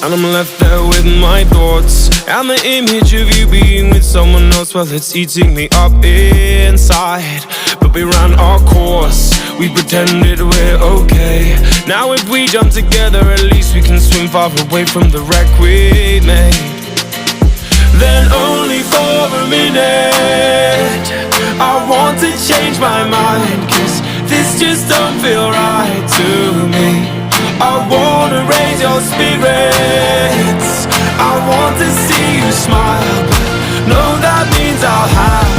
And I'm left there with my thoughts and the image of you being with someone else. Well, it's eating me up inside. But we ran our course, we pretended we're okay. Now if we jump together, at least we can swim far away from the wreck we made. Then only for a minute I want to change my mind, 'cause this just don't feel right to me. I wanna raise your spirits, I want to see you smile, but no, that means I'll have